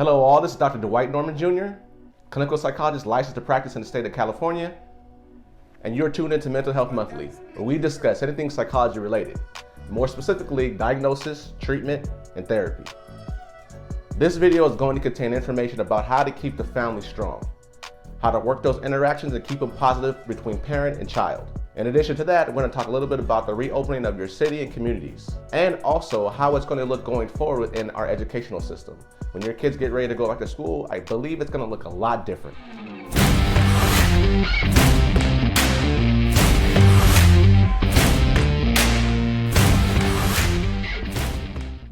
Hello all, this is Dr. Dwight Norman Jr., clinical psychologist licensed to practice in the state of California, and you're tuned into Mental Health Monthly, where we discuss anything psychology related, more specifically diagnosis, treatment, and therapy. This video is going to contain information about how to keep the family strong, how to work those interactions and keep them positive between parent and child. In addition to that, we're going to talk a little bit about the reopening of your city and communities, and also how it's going to look going forward in our educational system. When your kids get ready to go back to school, I believe it's going to look a lot different.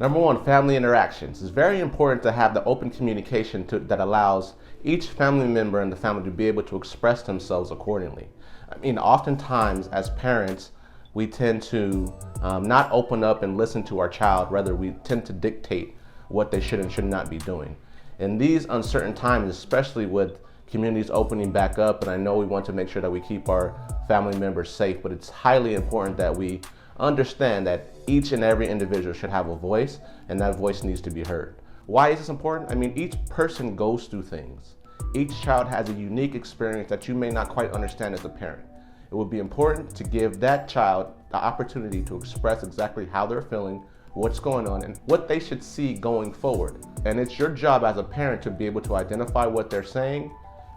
Number one, family interactions. It's very important to have the open communication that allows each family member in the family to be able to express themselves accordingly. I mean, oftentimes as parents, we tend to not open up and listen to our child. Rather, we tend to dictate what they should and should not be doing. In these uncertain times, especially with communities opening back up, and I know we want to make sure that we keep our family members safe, but it's highly important that we understand that each and every individual should have a voice, and that voice needs to be heard. Why is this important? I mean, each person goes through things. Each child has a unique experience that you may not quite understand as a parent. It would be important to give that child the opportunity to express exactly how they're feeling, what's going on, and what they should see going forward. And it's your job as a parent to be able to identify what they're saying,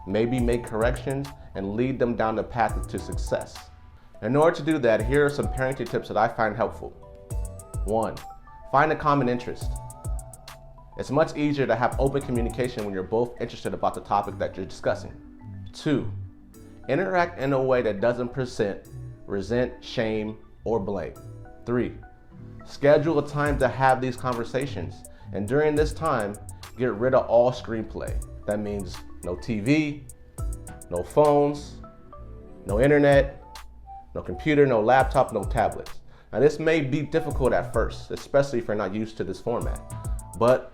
maybe make corrections, and lead them down the path to success. In order to do that, here are some parenting tips that I find helpful. 1, find a common interest. It's much easier to have open communication when you're both interested about the topic that you're discussing. 2, interact in a way that doesn't present resent, shame, or blame. 3, schedule a time to have these conversations. And during this time, get rid of all screenplay. That means no TV, no phones, no internet, no computer, no laptop, no tablets. Now this may be difficult at first, especially if you're not used to this format. But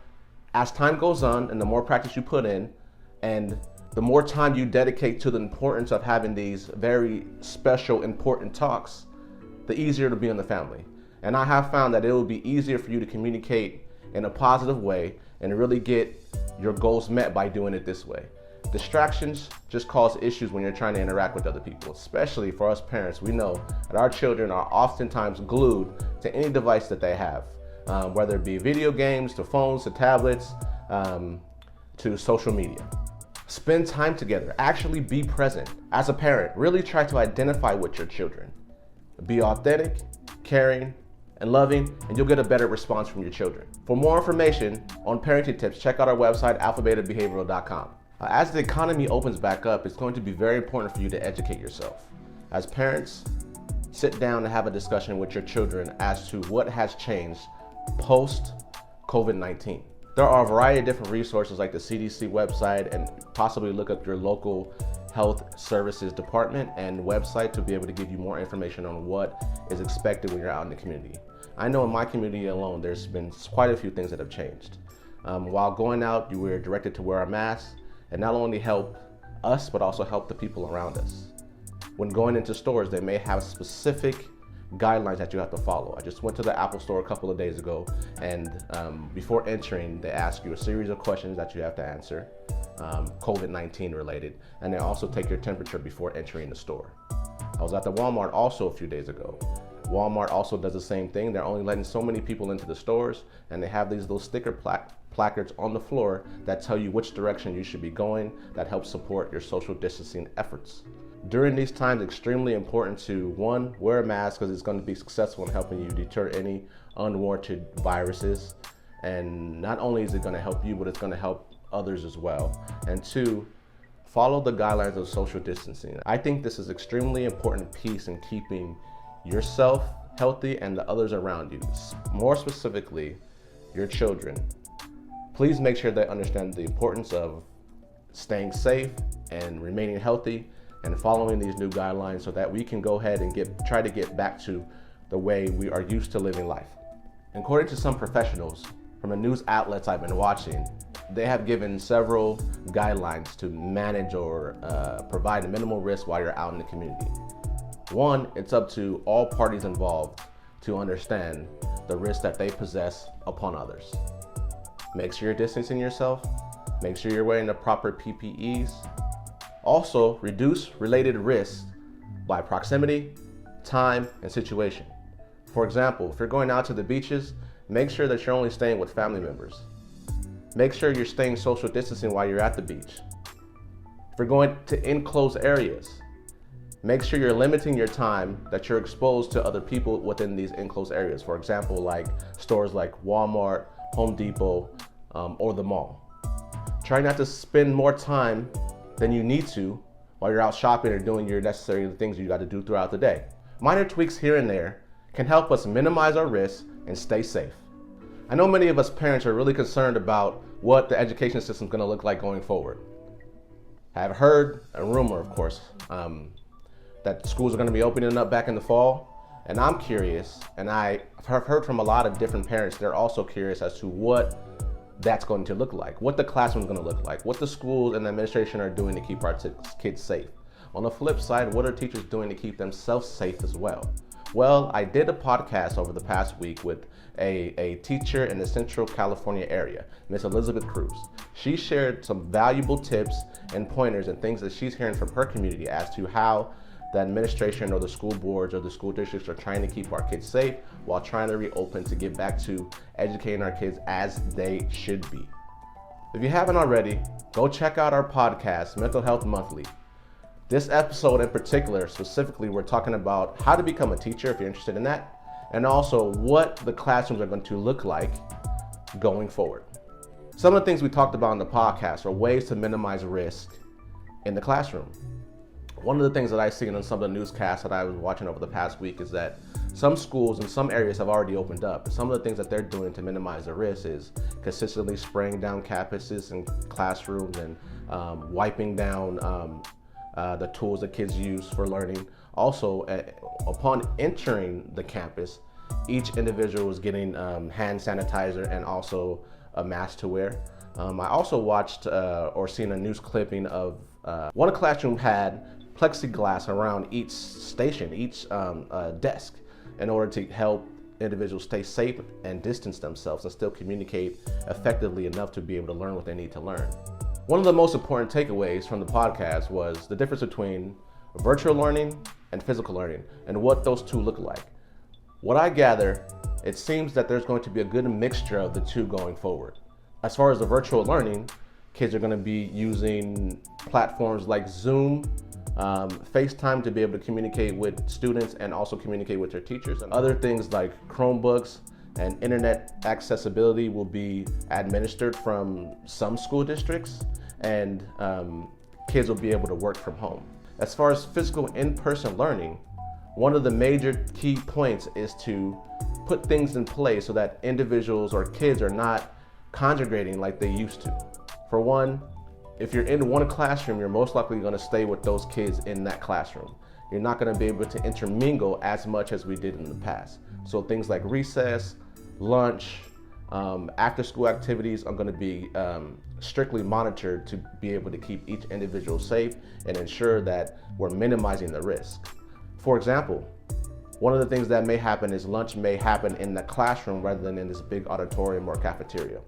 as time goes on and the more practice you put in and the more time you dedicate to the importance of having these very special, important talks, the easier it'll be on the family. And I have found that it will be easier for you to communicate in a positive way and really get your goals met by doing it this way. Distractions just cause issues when you're trying to interact with other people, especially for us parents. We know that our children are oftentimes glued to any device that they have, whether it be video games, to phones, to tablets, to social media. Spend time together, actually be present. As a parent, really try to identify with your children. Be authentic, caring, and loving, and you'll get a better response from your children. For more information on parenting tips, check out our website, alphabetabehavioral.com. As the economy opens back up, it's going to be very important for you to educate yourself. As parents, sit down and have a discussion with your children as to what has changed post-COVID-19. There are a variety of different resources like the CDC website, and possibly look up your local health services department and website to be able to give you more information on what is expected when you're out in the community. I know in my community alone, there's been quite a few things that have changed. While going out, you were directed to wear a mask, and not only help us, but also help the people around us. When going into stores, they may have specific guidelines that you have to follow. I just went to the Apple store a couple of days ago, and before entering, they ask you a series of questions that you have to answer, COVID-19 related, and they also take your temperature before entering the store. I was at the Walmart also a few days ago. Walmart also does the same thing. They're only letting so many people into the stores, and they have these little sticker placards on the floor that tell you which direction you should be going, that helps support your social distancing efforts. During these times, extremely important to, 1, wear a mask because it's going to be successful in helping you deter any unwarranted viruses. And not only is it going to help you, but it's going to help others as well. And 2, follow the guidelines of social distancing. I think this is extremely important piece in keeping yourself healthy and the others around you. More specifically, your children. Please make sure they understand the importance of staying safe and remaining healthy and following these new guidelines so that we can go ahead and try to get back to the way we are used to living life. According to some professionals from the news outlets I've been watching, they have given several guidelines to manage or provide a minimal risk while you're out in the community. 1, it's up to all parties involved to understand the risk that they possess upon others. Make sure you're distancing yourself, Make sure you're wearing the proper PPEs. Also, reduce related risks by proximity, time, and situation. For example, if you're going out to the beaches, make sure that you're only staying with family members. Make sure you're staying social distancing while you're at the beach. If you're going to enclosed areas, make sure you're limiting your time that you're exposed to other people within these enclosed areas. For example, like stores like Walmart, Home Depot, or the mall. Try not to spend more time than you need to while you're out shopping or doing your necessary things you got to do throughout the day. Minor tweaks here and there can help us minimize our risks and stay safe. I know many of us parents are really concerned about what the education system is going to look like going forward. I've heard a rumor, of course, that schools are going to be opening up back in the fall, and I'm curious, and I've heard from a lot of different parents, they're also curious as to what that's going to look like, what the classroom is going to look like, what the schools and the administration are doing to keep our kids safe. On the flip side, what are teachers doing to keep themselves safe as well? Well, I did a podcast over the past week with a teacher in the Central California area, Miss Elizabeth Cruz. She shared some valuable tips and pointers and things that she's hearing from her community as to how the administration or the school boards or the school districts are trying to keep our kids safe while trying to reopen to get back to educating our kids as they should be. If you haven't already, go check out our podcast, Mental Health Monthly. This episode in particular, specifically, we're talking about how to become a teacher if you're interested in that, and also what the classrooms are going to look like going forward. Some of the things we talked about in the podcast are ways to minimize risk in the classroom. One of the things that I've seen in some of the newscasts that I was watching over the past week is that some schools in some areas have already opened up. Some of the things that they're doing to minimize the risk is consistently spraying down campuses and classrooms and wiping down the tools that kids use for learning. Also, upon entering the campus, each individual was getting hand sanitizer and also a mask to wear. I also watched or seen a news clipping of one classroom had plexiglass around each station, each desk, in order to help individuals stay safe and distance themselves and still communicate effectively enough to be able to learn what they need to learn. One of the most important takeaways from the podcast was the difference between virtual learning and physical learning and what those two look like. What I gather, it seems that there's going to be a good mixture of the two going forward. As far as the virtual learning, kids are going to be using platforms like Zoom, FaceTime to be able to communicate with students and also communicate with their teachers. And other things like Chromebooks and internet accessibility will be administered from some school districts, and kids will be able to work from home. As far as physical in-person learning, one of the major key points is to put things in place so that individuals or kids are not congregating like they used to. For one, if you're in one classroom, you're most likely going to stay with those kids in that classroom. You're not going to be able to intermingle as much as we did in the past. So things like recess, lunch, after school activities are going to be strictly monitored to be able to keep each individual safe and ensure that we're minimizing the risk. For example, one of the things that may happen is lunch may happen in the classroom rather than in this big auditorium or cafeteria.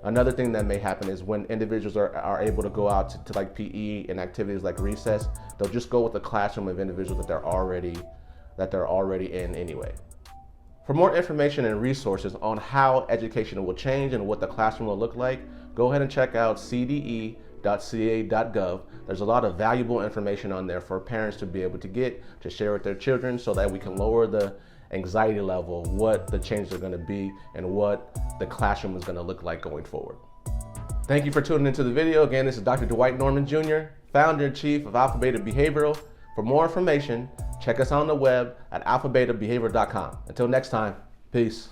Another thing that may happen is when individuals are able to go out to like PE and activities like recess, they'll just go with the classroom of individuals that they're already in anyway. For more information and resources on how education will change and what the classroom will look like, go ahead and check out cde.ca.gov. There's a lot of valuable information on there for parents to be able to share with their children so that we can lower the anxiety level, what the changes are going to be, and what the classroom is going to look like going forward. Thank you for tuning into the video. Again, this is Dr. Dwight Norman Jr., founder and chief of Alpha Beta Behavioral. For more information, check us out on the web at alphabetabehavior.com. Until next time, peace.